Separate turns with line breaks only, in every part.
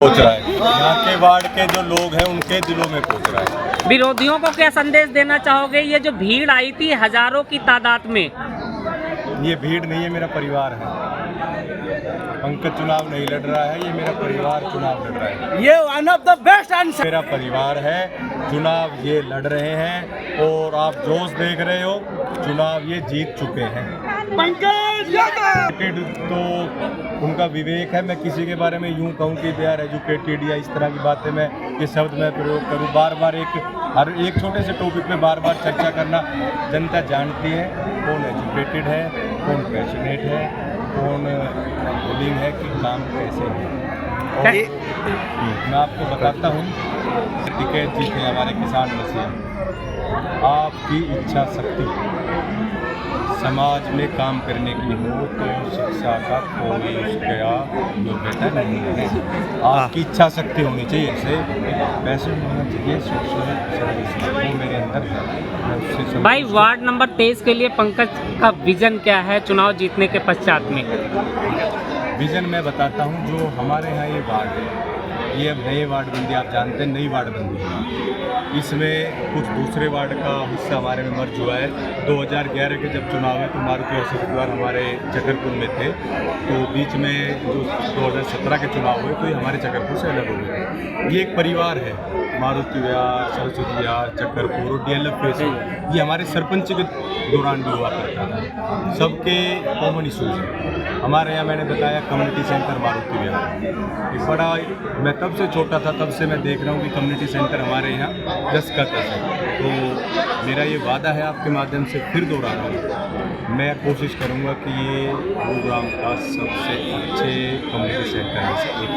पहुंच रहा है। यहाँ के वार्ड के जो लोग हैं उनके दिलों में पहुंच रहा है।
विरोधियों को क्या संदेश देना चाहोगे? ये जो भीड़ आई थी हजारों की तादाद में,
ये भीड़ नहीं है, मेरा परिवार है। पंकज चुनाव नहीं लड़ रहा है, ये मेरा परिवार चुनाव लड़ रहा है।
ये one of the best answer.
मेरा परिवार है, चुनाव ये लड़ रहे हैं और आप जोश देख रहे हो, चुनाव ये जीत चुके हैं।
पंकज
तो उनका विवेक है। मैं किसी के बारे में यूं कहूं कि दे आर एजुकेटेड या इस तरह की बातें मैं ये शब्द मैं प्रयोग करूं, बार बार हर एक छोटे से टॉपिक में बार बार चर्चा करना, जनता जानती है कौन एजुकेटेड है, कौन पैशनेट है, कौन विलिंग है कि काम कैसे है। और मैं आपको बताता हूँ, टिकट जीते हमारे किसान मसीह, आपकी इच्छा शक्ति समाज में काम करने की हो तो शिक्षा का कोई उसका योग्यता नहीं है। आपकी इच्छा शक्ति होनी चाहिए, से पैसे होना चाहिए, सोशल वो मेरे अंदर है।
भाई वार्ड नंबर 23 के लिए पंकज का विजन क्या है चुनाव जीतने के पश्चात में?
विजन मैं बताता हूँ, जो हमारे यहाँ ये वार्ड है, ये अब नए वार्ड बंदी, आप जानते हैं नई वार्ड बंदी है। इसमें कुछ दूसरे वार्ड का हिस्सा हमारे में मर्ज हुआ है। 2011 के जब चुनाव है तो मारुति औषध हमारे चकरपुर में थे, तो बीच में जो 2017 के चुनाव हुए तो ये हमारे चकरपुर से अलग हो गए। ये एक परिवार है, मारुति विहार, सरस्वती विहार, चकरपुर और DLF फेस, ये हमारे सरपंच के दौरान भी हुआ करता था। सबके कॉमन इशूज हैं हमारे यहाँ। मैंने बताया कम्युनिटी सेंटर मारुति विहार, एक बड़ा, मैं तब से छोटा था तब से मैं देख रहा हूँ कि कम्युनिटी सेंटर हमारे यहाँ 10 का 10 है। तो मेरा ये वादा है आपके माध्यम से फिर दोहरा रहा हूँ, मैं कोशिश करूँगा कि ये गुरुग्राम का सबसे अच्छे कम्युनिटी सेंटर में से एक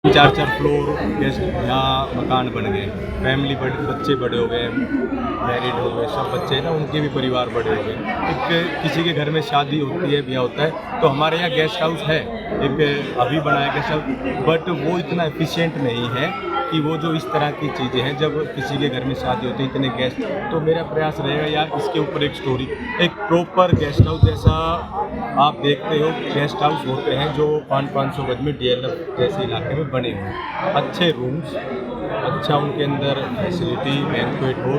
4-4 फ्लोर गेस्ट यहाँ मकान बन गए, फैमिली बच्चे बड़े हो गए, मैरिड हो गए, सब बच्चे ना उनके भी परिवार बड़े हो गए। एक किसी के घर में शादी होती है, ब्याह होता है, तो हमारे यहाँ गेस्ट हाउस है, एक अभी बनाया गेस्ट हाउस, बट वो इतना एफिशिएंट नहीं है कि वो जो इस तरह की चीज़ें हैं, जब किसी के घर में शादी होती है इतने गेस्ट, तो मेरा प्रयास रहेगा यार इसके ऊपर एक स्टोरी, एक प्रॉपर गेस्ट हाउस जैसा आप देखते हो गेस्ट हाउस होते हैं जो 500 गज में DLF जैसे इलाके में बने हुए हैं, अच्छे रूम्स, अच्छा उनके अंदर फैसिलिटी, बैंक्वेट हो,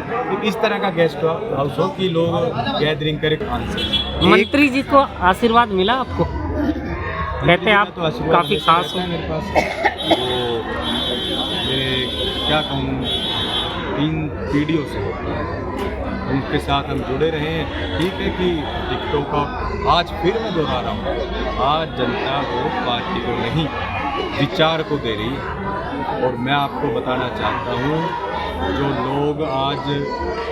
इस तरह का गेस्ट हाउस हो कि लोग गैदरिंग करें।
मंत्री जी को आशीर्वाद मिला आपको? कहते हैं आप
तो
काफ़ी खास हो
मेरे पास, मेरे क्या कहूँ 3 पीढ़ियों से उनके साथ हम जुड़े रहे हैं। ठीक है कि टिकटों का आज फिर मैं दोहरा रहा हूँ, आज जनता वो पार्टी को नहीं विचार को दे रही है। और मैं आपको बताना चाहता हूँ, जो लोग आज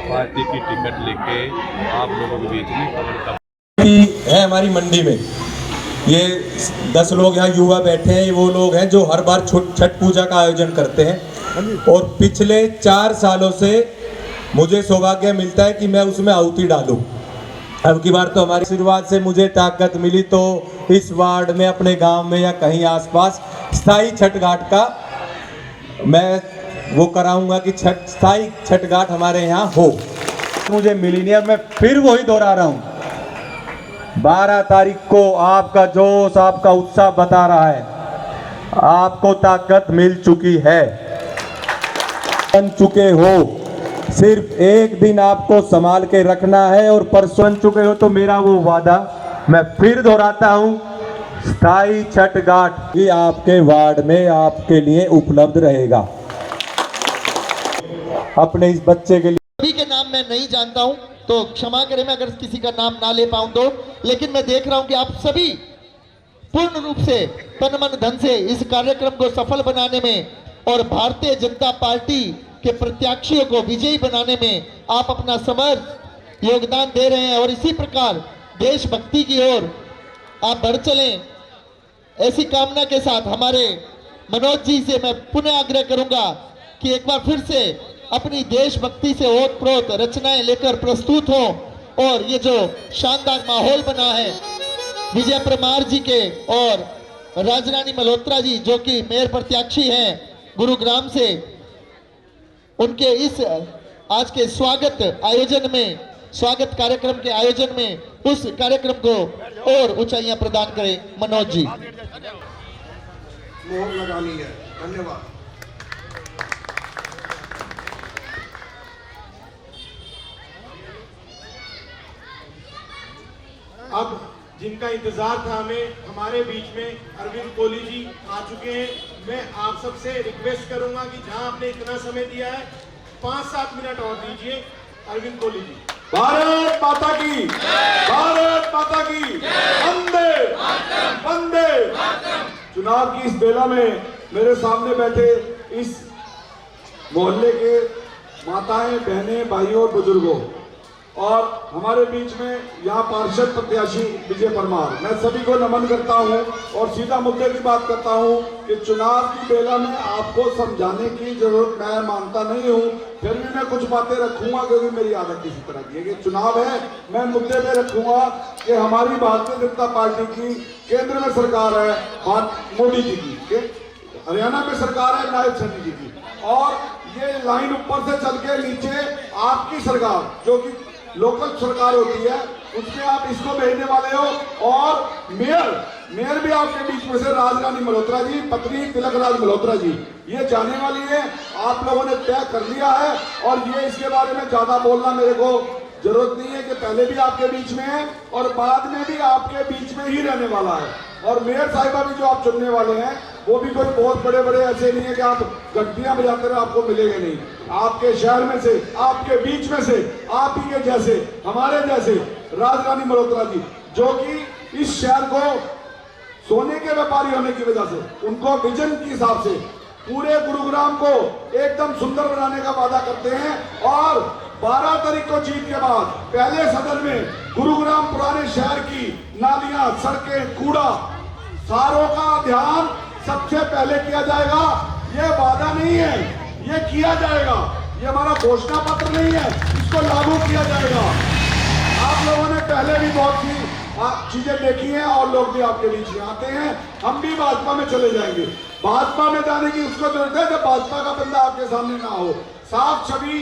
पार्टी की टिकट लेके आप लोगों के बीच में खबर है हमारी मंडी में, ये 10 लोग यहाँ युवा बैठे हैं, वो लोग हैं जो हर बार छठ पूजा का आयोजन करते हैं और पिछले 4 सालों से मुझे सौभाग्य मिलता है कि मैं उसमें आहुति डालूं। अब की बार तो हमारी आशीर्वाद से मुझे ताकत मिली, तो इस वार्ड में, अपने गांव में या कहीं आसपास स्थायी छठ घाट का मैं वो कराऊंगा कि स्थायी छठ घाट हमारे यहाँ हो। मुझे मिली नहीं, अब मैं फिर वही दोहरा रहा हूँ, 12 तारीख को आपका जोश, आपका उत्साह बता रहा है, आपको ताकत मिल चुकी है, बन चुके हो, सिर्फ एक दिन आपको संभाल के रखना है और परसों बन चुके हो। तो मेरा वो वादा मैं फिर दोहराता हूँ, स्थायी छठ घाट ये आपके वार्ड में आपके लिए उपलब्ध रहेगा। अपने इस बच्चे के लिए
सभी के नाम मैं नहीं जानता हूं तो क्षमा करें मैं अगर किसी का नाम ना ले पाऊं तो, लेकिन मैं देख रहा हूं कि आप सभी पूर्ण रूप से तन मन धन से इस कार्यक्रम को सफल बनाने में और भारतीय जनता पार्टी के प्रत्याशियों को विजयी बनाने में आप अपना समर्थ योगदान दे रहे हैं और इसी प्रकार देशभक्ति की ओर आप बढ़ चलें, ऐसी कामना के साथ हमारे मनोज जी से मैं पुनः आग्रह करूंगा कि एक बार फिर से अपनी देशभक्ति से ओतप्रोत रचनाएं लेकर प्रस्तुत हों और ये जो शानदार माहौल बना है विजय परमार जी के और राजरानी मल्होत्रा जी जो कि मेयर प्रत्याशी हैं गुरुग्राम से, उनके इस आज के स्वागत आयोजन में, स्वागत कार्यक्रम के आयोजन में उस कार्यक्रम को और ऊंचाइयां प्रदान करें मनोज जी।
मोहर लगानी है। धन्यवाद। अब जिनका इंतजार था हमें, हमारे बीच में अरविंद कोहली जी आ चुके हैं। मैं आप सबसे रिक्वेस्ट करूंगा कि जहां आपने इतना समय दिया है 5-7 मिनट और दीजिए। अरविंद कोहली जी।
भारत माता की, भारत माता की, वंदे वंदे। चुनाव की इस बेला में मेरे सामने बैठे इस मोहल्ले के माताएं, बहनें, भाइयों और बुजुर्गों, और हमारे बीच में यहाँ पार्षद प्रत्याशी विजय परमार, मैं सभी को नमन करता हूँ और सीधा मुद्दे की बात करता हूँ कि चुनाव की बेला में आपको समझाने की जरूरत मैं मानता नहीं हूँ, फिर भी मैं कुछ बातें रखूंगा क्योंकि मेरी आदत इसी तरह की है कि चुनाव है, मैं मुद्दे पे रखूंगा कि हमारी भारतीय जनता पार्टी की केंद्र में सरकार है, मोदी जी की, हरियाणा में सरकार है नायब सैनी जी की, और ये लाइन ऊपर से चल के नीचे आपकी सरकार जो कि लोकल सरकार होती है उसमें आप इसको भेजने वाले हो, और मेयर भी आपके बीच में से राजरानी मल्होत्रा जी, पत्नी तिलक राज मल्होत्रा जी, ये जाने वाली है, आप लोगों ने तय कर लिया है। और ये इसके बारे में ज्यादा बोलना मेरे को जरूरत नहीं है कि पहले भी आपके बीच में है और बाद में भी आपके बीच में ही रहने वाला है। और मेयर साहिबा भी जो आप चुनने वाले हैं वो भी कोई बहुत बड़े बड़े ऐसे नहीं है कि आप घंटियां बजाते रहे आपको मिलेंगे नहीं, आपके शहर में से, आपके बीच में से, आप ही के जैसे, हमारे जैसे राजरानी मल्होत्रा जी, जो कि इस शहर को सोने के व्यापारी होने की वजह से, उनको विजन के हिसाब से पूरे गुरुग्राम को एकदम सुंदर बनाने का वादा करते हैं। और 12 तारीख को जीत के बाद पहले सदन में गुरुग्राम पुराने शहर की नालियां, सड़कें, कूड़ा, सारों का ध्यान सबसे पहले किया जाएगा। ये वादा नहीं है, ये किया जाएगा, ये हमारा घोषणा पत्र नहीं है, इसको लागू किया जाएगा। आप लोगों ने पहले भी बहुत सी चीजें देखी हैं और लोग भी आपके बीच में आते हैं, हम भी भाजपा में चले जाएंगे। भाजपा में जाने की उसको जरूरत है जब भाजपा का बंदा आपके सामने ना हो, साफ छवि,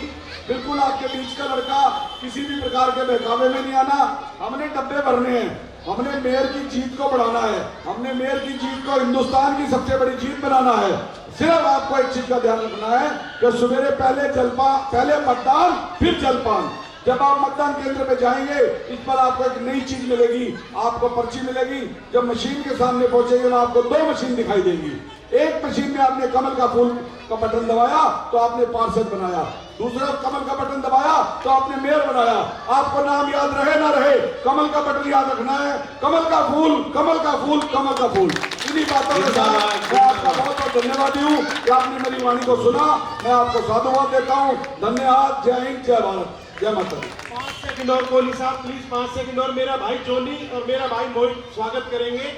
बिल्कुल आपके बीच का लड़का, किसी भी प्रकार के बहकावे में नहीं आना। हमने डब्बे भरने हैं, हमने मेयर की जीत को बढ़ाना है, हमने मेयर की जीत को हिंदुस्तान की सबसे बड़ी जीत बनाना है। सिर्फ आपको एक चीज का ध्यान रखना है कि सवेरे पहले मतदान फिर जलपान। जब आप मतदान केंद्र पे जाएंगे इस पर आपको एक नई चीज मिलेगी, आपको पर्ची मिलेगी। जब मशीन के सामने पहुंचेंगे तो आपको 2 मशीन दिखाई देंगी। एक मशीन में आपने कमल का फूल का बटन दबाया तो आपने पार्षद बनाया, दूसरा कमल का बटन दबाया तो आपने मेयर बनाया। आपको नाम याद रहे ना रहे, कमल का बटन याद रखना है, कमल का फूल, कमल का फूल, कमल का फूल। इन्हीं बातों के साथ मैं आपका बहुत बहुत धन्यवादी हूँ कि आपने मेरी वाणी को सुना। मैं आपको साधुवाद देता हूँ। धन्यवाद। जय हिंद, जय भारत, जय माता दी।
5 सेकंड और कोहली साहब प्लीज, 5 सेकंड और। मेरा भाई जोनी और मेरा भाई मोहित स्वागत करेंगे।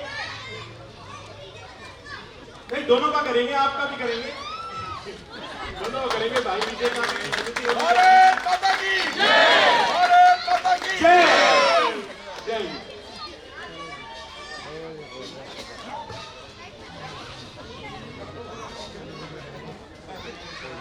नहीं, दोनों का करेंगे, आपका भी करेंगे, दोनों का करेंगे। भाई विजय का
भारत माता की जय, भारत माता की जय।